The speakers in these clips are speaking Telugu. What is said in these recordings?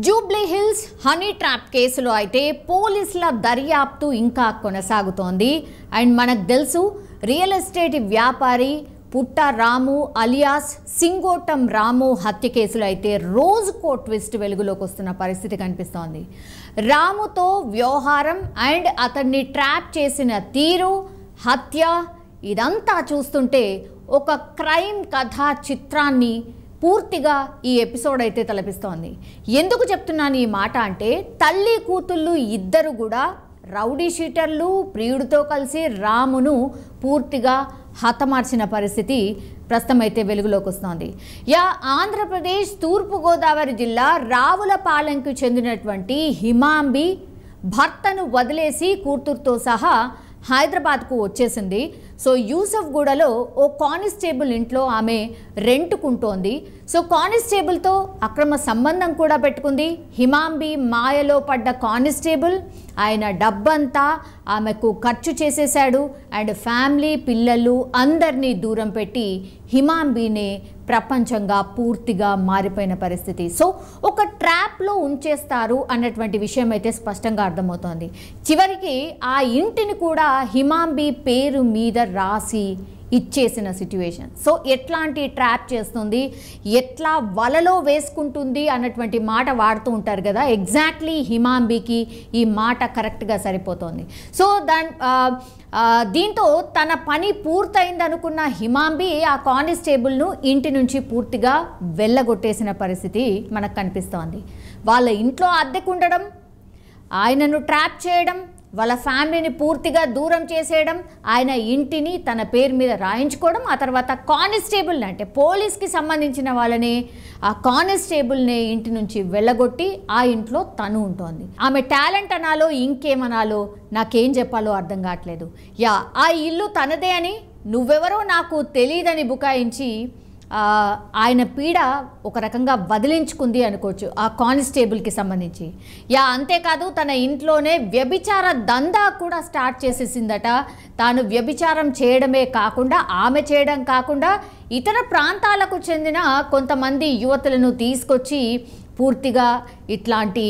జూబ్లీ హిల్స్ హనీ ట్రాప్ కేసులో అయితే పోలీసుల దర్యాప్తు ఇంకా కొనసాగుతోంది. అండ్ మనకు తెలుసు రియల్ ఎస్టేట్ వ్యాపారి పుట్ట రాము అలియాస్ సింగోటం రాము హత్య కేసులో అయితే రోజుకో ట్విస్ట్ వెలుగులోకి వస్తున్న పరిస్థితి కనిపిస్తోంది. రాముతో వ్యవహారం అండ్ అతన్ని ట్రాప్ చేసిన తీరు, హత్య ఇదంతా చూస్తుంటే ఒక క్రైమ్ కథా చిత్రాన్ని పూర్తిగా ఈ ఎపిసోడ్ అయితే తలపిస్తోంది. ఎందుకు చెప్తున్నాను ఈ మాట అంటే, తల్లి కూతుళ్ళు ఇద్దరు కూడా రౌడీ షీటర్లు ప్రియుడితో కలిసి రామును పూర్తిగా హతమార్చిన పరిస్థితి ప్రస్తుతం అయితే వెలుగులోకి వస్తోంది. ఆంధ్రప్రదేశ్ తూర్పుగోదావరి జిల్లా రావులపాలెంకు చెందినటువంటి హిమాంబి భర్తను వదిలేసి కూతురుతో సహా హైదరాబాద్కు వచ్చేసింది. సో యూసఫ్గూడలో ఓ కానిస్టేబుల్ ఇంట్లో ఆమె రెంట్కుంటోంది. సో కానిస్టేబుల్తో అక్రమ సంబంధం కూడా పెట్టుకుంది. హిమాంబి మాయలో పడ్డ కానిస్టేబుల్ ఆయన డబ్బంతా ఆమెకు ఖర్చు చేసేశాడు. అండ్ ఫ్యామిలీ పిల్లలు అందరినీ దూరం పెట్టి హిమాంబినే ప్రపంచంగా పూర్తిగా మారిపోయిన పరిస్థితి. సో ఒక ట్రాప్లో ఉంచేస్తారు అన్నటువంటి విషయం అయితే స్పష్టంగా అర్థమవుతోంది. చివరికి ఆ ఇంటిని కూడా హిమాంబి పేరు మీద రాసి ఇచ్చేసిన సిట్యువేషన్. సో ఎట్లాంటి ట్రాప్ చేస్తుంది, ఎట్లా వలలో వేసుకుంటుంది అన్నటువంటి మాట వాడుతూ ఉంటారు కదా, ఎగ్జాక్ట్లీ హిమాంబికి ఈ మాట కరెక్ట్గా సరిపోతుంది. సో దీంతో తన పని పూర్తయిందనుకున్న హిమాంబి ఆ కానిస్టేబుల్ను ఇంటి నుంచి పూర్తిగా వెళ్ళగొట్టేసిన పరిస్థితి మనకు కనిపిస్తోంది. వాళ్ళ ఇంట్లో అద్దెకుండడం, ఆయనను ట్రాప్ చేయడం, వాళ్ళ ఫ్యామిలీని పూర్తిగా దూరం చేసేయడం, ఆయన ఇంటిని తన పేరు మీద రాయించుకోవడం, ఆ తర్వాత కానిస్టేబుల్ని అంటే పోలీస్కి సంబంధించిన వాళ్ళని ఆ కానిస్టేబుల్ని ఇంటి నుంచి వెళ్ళగొట్టి ఆ ఇంట్లో తను ఉంటుంది. ఆమె టాలెంట్ అనాలో ఇంకేమనాలో నాకేం చెప్పాలో అర్థం కావట్లేదు. ఆ ఇల్లు తనదే అని నువ్వెవరో నాకు తెలియదని బుకాయించి ఆయన పీడ ఒక రకంగా వదిలించుకుంది అనుకోవచ్చు ఆ కానిస్టేబుల్కి సంబంధించి. అంతేకాదు తన ఇంట్లోనే వ్యభిచార దందా కూడా స్టార్ట్ చేసేసిందట. తాను వ్యభిచారం చేయడమే కాకుండా, ఆమె చేయడం కాకుండా ఇతర ప్రాంతాలకు చెందిన కొంతమంది యువతులను తీసుకొచ్చి పూర్తిగా ఇట్లాంటి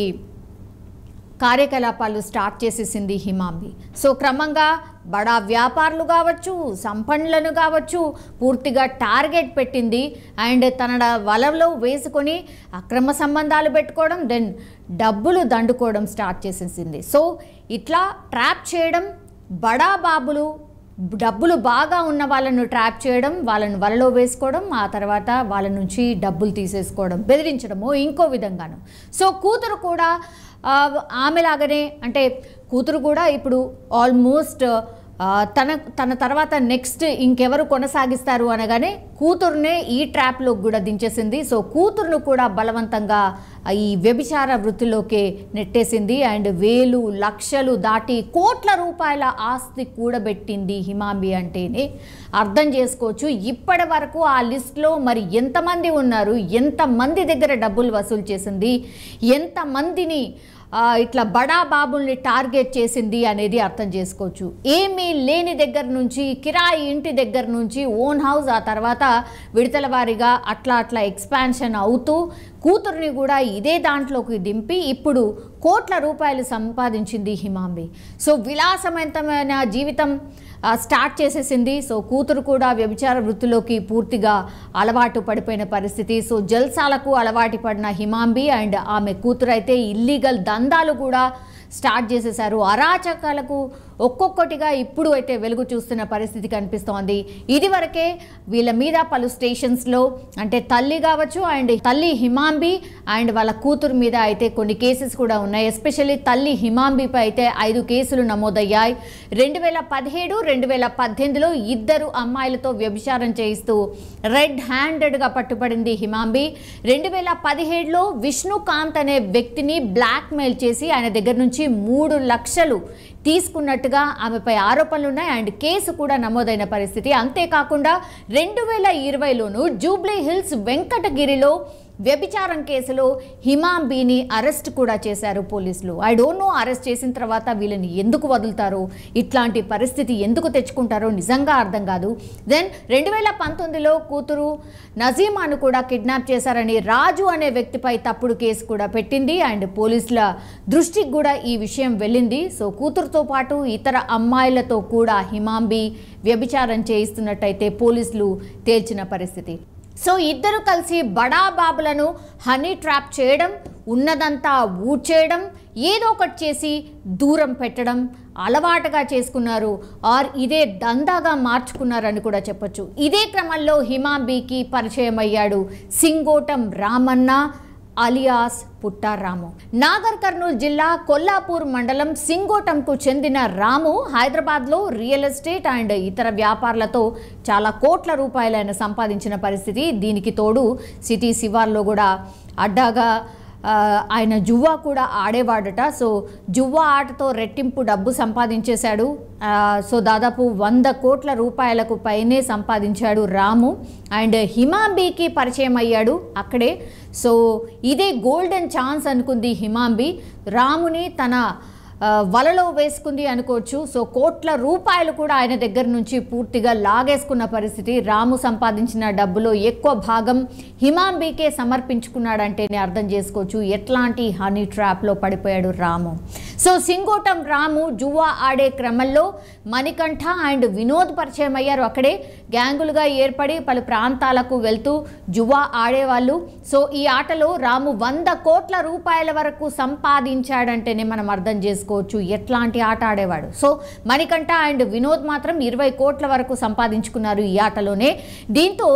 కార్యకలాపాలు స్టార్ట్ చేసేసింది హిమాంబి. సో క్రమంగా బడా వ్యాపారులు కావచ్చు, సంపన్నులను కావచ్చు పూర్తిగా టార్గెట్ పెట్టింది. అండ్ తన వలలో వేసుకొని అక్రమ సంబంధాలు పెట్టుకోవడం, దెన్ డబ్బులు దండుకోవడం స్టార్ట్ చేసేసింది. సో ఇట్లా ట్రాప్ చేయడం, బడా బాబులు డబ్బులు బాగా ఉన్న వాళ్ళను ట్రాప్ చేయడం, వాళ్ళను వలలో వేసుకోవడం, ఆ తర్వాత వాళ్ళ నుంచి డబ్బులు తీసేసుకోవడం, బెదిరించడము ఇంకో విధంగాను. సో కూతురు కూడా ఆమెలాగానే, అంటే కూతురు కూడా ఇప్పుడు ఆల్మోస్ట్ తన తర్వాత నెక్స్ట్ ఇంకెవరు కొనసాగిస్తారు అనగానే కూతురునే ఈ ట్రాప్లో కూడా దించేసింది. సో కూతురును కూడా బలవంతంగా ఈ వ్యభిచార వృత్తిలోకి నెట్టేసింది. అండ్ వేలు లక్షలు దాటి కోట్ల రూపాయల ఆస్తి కూడబెట్టింది హిమాంబి అంటేనే అర్థం చేసుకోవచ్చు. ఇప్పటి వరకు ఆ లిస్ట్లో మరి ఎంతమంది ఉన్నారు, ఎంతమంది దగ్గర డబ్బులు వసూలు చేసింది, ఎంతమందిని ఇట్లా బడా బాబుల్ని టార్గెట్ చేసింది అనేది అర్థం చేసుకోవచ్చు. ఏమీ లేని దగ్గర నుంచి, కిరాయి ఇంటి దగ్గర నుంచి ఓన్ హౌస్, ఆ తర్వాత విడతల వారీగా అట్లా ఎక్స్పాన్షన్ అవుతూ కూతుర్ని కూడా ఇదే దాంట్లోకి దింపి ఇప్పుడు కోట్ల రూపాయలు సంపాదించింది హిమాంబి. సో విలాసవంతమైన జీవితం స్టార్ట్ చేసేసింది. సో కూతురు కూడా వ్యభిచార వృత్తిలోకి పూర్తిగా అలవాటు పడిపోయిన పరిస్థితి. సో జల్సాలకు అలవాటు పడిన హిమాంబి అండ్ ఆమె కూతురు అయితే ఇల్లీగల్ దందాలు కూడా స్టార్ట్ చేసేశారు. అరాచకాలకు ఒక్కొక్కటిగా ఇప్పుడు అయితే వెలుగు చూస్తున్న పరిస్థితి కనిపిస్తోంది. ఇదివరకే వీళ్ళ మీద పలు స్టేషన్స్లో అంటే తల్లి కావచ్చు అండ్ తల్లి హిమాంబి అండ్ వాళ్ళ కూతురు మీద అయితే కొన్ని కేసెస్ కూడా ఉన్నాయి. ఎస్పెషల్లీ తల్లి హిమాంబిపై అయితే 5 కేసులు నమోదయ్యాయి. 2017, 2018లో 2 అమ్మాయిలతో వ్యభిచారం చేయిస్తూ రెడ్ హ్యాండెడ్గా పట్టుబడింది హిమాంబి. 2017లో విష్ణుకాంత్ అనే వ్యక్తిని బ్లాక్మెయిల్ చేసి ఆయన దగ్గర నుంచి 3 లక్షలు తీసుకున్నట్టుగా ఆమెపై ఆరోపణలు ఉన్నాయి. అండ్ కేసు కూడా నమోదైన పరిస్థితి. అంతేకాకుండా 2020లోనూ జూబ్లీ హిల్స్ వెంకటగిరిలో వ్యభిచారం కేసులో హిమాంబీని అరెస్ట్ కూడా చేశారు పోలీసులు. ఐ డోంట్ నో అరెస్ట్ చేసిన తర్వాత వీళ్ళని ఎందుకు వదులుతారో, ఇట్లాంటి పరిస్థితి ఎందుకు తెచ్చుకుంటారో నిజంగా అర్థం కాదు. దెన్ 2019లో కూతురు నజీమాను కూడా కిడ్నాప్ చేశారని రాజు అనే వ్యక్తిపై తప్పుడు కేసు కూడా పెట్టింది. అండ్ పోలీసుల దృష్టికి కూడా ఈ విషయం వెళ్ళింది. సో కూతురుతో పాటు ఇతర అమ్మాయిలతో కూడా హిమాంబి వ్యభిచారం చేయిస్తున్నట్టయితే పోలీసులు తేల్చిన పరిస్థితి. సో ఇద్దరు కలిసి బడా బాబులను హనీ ట్రాప్ చేయడం, ఉన్నదంతా ఊడ్చేయడం, ఏదో ఒకటి చేసి దూరం పెట్టడం అలవాటుగా చేసుకున్నారు, ఆర్ ఇదే దందాగా మార్చుకున్నారని కూడా చెప్పొచ్చు. ఇదే క్రమంలో హిమాంబికి పరిచయం అయ్యాడు సింగోటం రామన్న అలియాస్ పుట్టారాము. నాగర్ కర్నూలు జిల్లా కొల్లాపూర్ మండలం సింగోటంకు చెందిన రాము హైదరాబాద్లో రియల్ ఎస్టేట్ అండ్ ఇతర వ్యాపారాలతో చాలా కోట్ల రూపాయలు ఆయన సంపాదించిన పరిస్థితి. దీనికి తోడు సిటీ శివార్లో కూడా అడ్డాగా ఆయన జువ్వా కూడా ఆడేవాడట. సో జువ్వా ఆటతో రెట్టింపు డబ్బు సంపాదించేశాడు. సో దాదాపు 100 కోట్ల రూపాయలకు పైనే సంపాదించాడు రాము. అండ్ హిమాంబికి పరిచయం అయ్యాడు అక్కడే. సో ఇదే గోల్డెన్ ఛాన్స్ అనుకుంది హిమాంబి, రాముని తన వలలో వేసుకుంది అనుకోవచ్చు. సో కోట్ల రూపాయలు కూడా ఆయన దగ్గర నుంచి పూర్తిగా లాగేసుకున్న పరిస్థితి. రాము సంపాదించిన డబ్బులో ఎక్కువ భాగం హిమాంబికే సమర్పించుకున్నాడంటేనే అర్థం చేసుకోవచ్చు ఎట్లాంటి హనీ ట్రాప్లో పడిపోయాడు రాము. సో సింగోటం రాము జువ్వా ఆడే క్రమంలో మణికంఠ అండ్ వినోద్ పరిచయం అయ్యారు. అక్కడే గ్యాంగులుగా ఏర్పడి పలు ప్రాంతాలకు వెళ్తూ జువ్వా ఆడేవాళ్ళు. సో ఈ ఆటలో రాము 100 కోట్ల రూపాయల వరకు సంపాదించాడంటేనే మనం అర్థం చేసుకోవచ్చు ఎట్లాంటి ఆట ఆడేవాడు. సో మణికంఠ అండ్ వినోద్ మాత్రం 20 కోట్ల వరకు సంపాదించుకున్నారు ఈ ఆటలోనే. దీంతో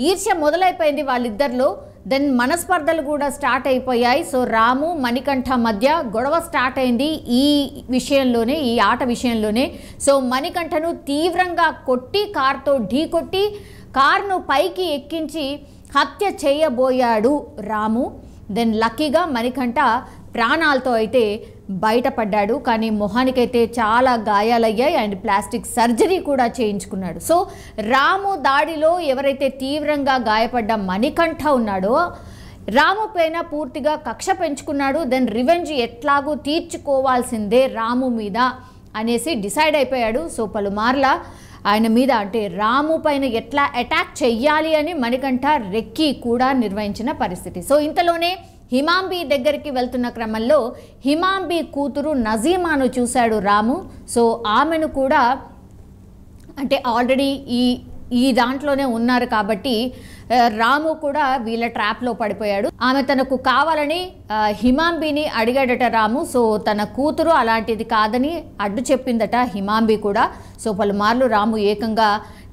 ఈర్ష్య మొదలైపోయింది వాళ్ళిద్దరిలో. దెన్ మనస్పర్ధలు కూడా స్టార్ట్ అయిపోయాయి. సో రాము మణికంఠ మధ్య గొడవ స్టార్ట్ అయింది ఈ విషయంలోనే, ఈ ఆట విషయంలోనే. సో మణికంఠను తీవ్రంగా కొట్టి కారుతో ఢీకొట్టి కారును పైకి ఎక్కించి హత్య చేయబోయాడు రాము. దెన్ లక్కీగా మణికంఠ ప్రాణాలతో అయితే బయటపడ్డాడు. కానీ మొహానికైతే చాలా గాయాలయ్యాయి అండ్ ప్లాస్టిక్ సర్జరీ కూడా చేయించుకున్నాడు. సో రాము దాడిలో ఎవరైతే తీవ్రంగా గాయపడ్డ మణికంఠ ఉన్నాడో రాము పైన పూర్తిగా కక్ష పెంచుకున్నాడు. దెన్ రివెంజ్ ఎట్లాగూ తీర్చుకోవాల్సిందే రాము మీద అనేసి డిసైడ్ అయిపోయాడు. సో పలుమార్ల ఆయన మీద అంటే రాము పైన ఎట్లా అటాక్ చెయ్యాలి అని మణికంఠ రెక్కి కూడా నిర్వహించిన పరిస్థితి. సో ఇంతలోనే హిమాంబి దగ్గరికి వెళ్తున్న క్రమంలో హిమాంబి కూతురు నజీమాను చూశాడు రాము. సో ఆమెను కూడా అంటే ఆల్రెడీ ఈ దాంట్లోనే ఉన్నారు కాబట్టి రాము కూడా వీళ్ళ ట్రాప్లో పడిపోయాడు. ఆమె తనకు కావాలని హిమాంబిని అడిగాడట రాము. సో తన కూతురు అలాంటిది కాదని అడ్డు చెప్పిందట హిమాంబి కూడా. సో పలుమార్లు రాము ఏకంగా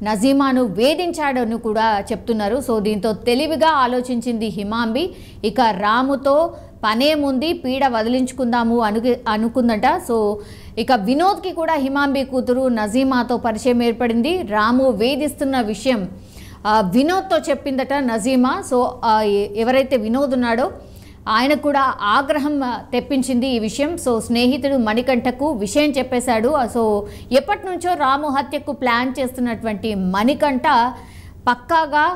నజీమాను వేధించాడని కూడా చెప్తున్నారు. సో దీంతో తెలివిగా ఆలోచించింది హిమాంబి. ఇక రాముతో పనేముంది, పీడ వదిలించుకుందాము అనుకుందట. సో ఇక వినోద్కి కూడా హిమాంబి కూతురు నజీమాతో పరిచయం ఏర్పడింది. రాము వేధిస్తున్న విషయం వినోద్తో చెప్పిందట నజీమా. సో ఎవరైతే వినోద్ ఉన్నాడో ఆయన కూడా ఆగ్రహం తెప్పించింది ఈ విషయం. సో స్నేహితుడు మణికంఠకు విషయం చెప్పేశాడు. సో ఎప్పటి నుంచో రాము హత్యకు ప్లాన్ చేస్తున్నటువంటి మణికంఠ పక్కాగా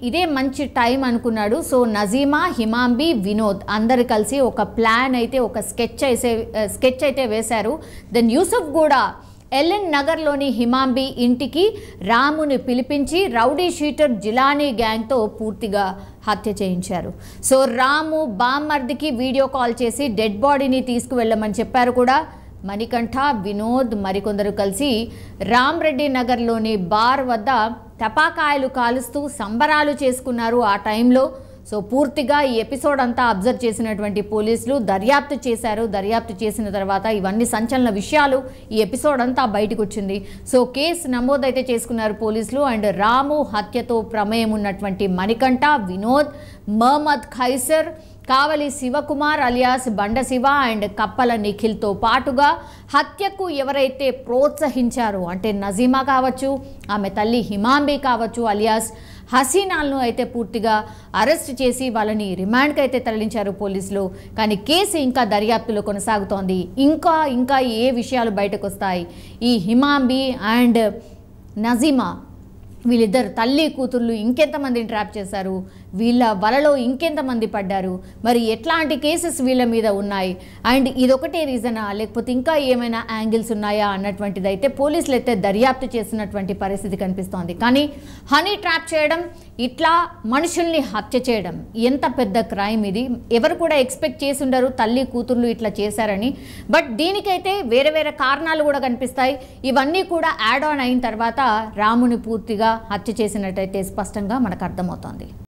ఇదే మంచి టైం అనుకున్నాడు. సో నజీమా, హిమాంబి, వినోద్ అందరు కలిసి ఒక ప్లాన్ అయితే ఒక స్కెచ్ అయితే వేశారు. దెన్ యూసుఫ్ కూడా ఎల్ఎన్ నగర్లోని హిమాంబి ఇంటికి రాముని పిలిపించి రౌడీ షీటర్ జిలానీ గ్యాంగ్తో పూర్తిగా హత్య చేయించారు. సో రాము బామ్మర్దికి వీడియో కాల్ చేసి డెడ్ బాడీని తీసుకువెళ్ళమని చెప్పారు కూడా. మణికంఠ, వినోద్ మరికొందరు కలిసి రామ్రెడ్డి నగర్లోని బార్ వద్ద టపాకాయలు కాలుస్తూ సంబరాలు చేసుకున్నారు ఆ టైంలో. సో పూర్తిగా ఈ ఎపిసోడ్ అంతా అబ్జర్వ్ చేసినటువంటి పోలీసులు దర్యాప్తు చేశారు. దర్యాప్తు చేసిన తర్వాత ఇవన్నీ సంచలన విషయాలు ఈ ఎపిసోడ్ అంతా బయటకు వచ్చింది. సో కేసు నమోదైతే చేసుకున్నారు పోలీసులు. అండ్ రాము హత్యతో ప్రమేయం ఉన్నటువంటి మణికంఠ, వినోద్, మహమ్మద్ ఖైసర్, కావలి శివకుమార్ అలియాస్ బండ శివ అండ్ కప్పల నిఖిల్తో పాటుగా హత్యకు ఎవరైతే ప్రోత్సహించారో అంటే నజీమా కావచ్చు, ఆమె తల్లి హిమాంబి కావచ్చు అలియాస్ హసీనాలను అయితే పూర్తిగా అరెస్ట్ చేసి వాళ్ళని రిమాండ్కి అయితే తరలించారు పోలీసులు. కానీ కేసు ఇంకా దర్యాప్తులో కొనసాగుతోంది. ఇంకా ఏ విషయాలు బయటకు వస్తాయి, ఈ హిమాంబి అండ్ నజీమా వీళ్ళిద్దరు తల్లి కూతుర్లు ఇంకెంతమందిని ట్రాప్ చేశారు, వీళ్ళ వలలో ఇంకెంతమంది పడ్డారు, మరి ఎట్లాంటి కేసెస్ వీళ్ళ మీద ఉన్నాయి, అండ్ ఇదొకటే రీజనా లేకపోతే ఇంకా ఏమైనా యాంగిల్స్ ఉన్నాయా అన్నటువంటిది అయితే పోలీసులు అయితే దర్యాప్తు చేసినటువంటి పరిస్థితి కనిపిస్తోంది. కానీ హనీ ట్రాప్ చేయడం, ఇట్లా మనుషుల్ని హత్య చేయడం ఎంత పెద్ద క్రైమ్ ఇది. ఎవరు కూడా ఎక్స్పెక్ట్ చేసి ఉండరు తల్లి కూతుర్లు ఇట్లా చేశారని. బట్ దీనికైతే వేరే వేరే కారణాలు కూడా కనిపిస్తాయి. ఇవన్నీ కూడా యాడ్ ఆన్ అయిన తర్వాత రాముని పూర్తిగా హత్య చేసినట్టయితే స్పష్టంగా మనకు అర్థమవుతోంది.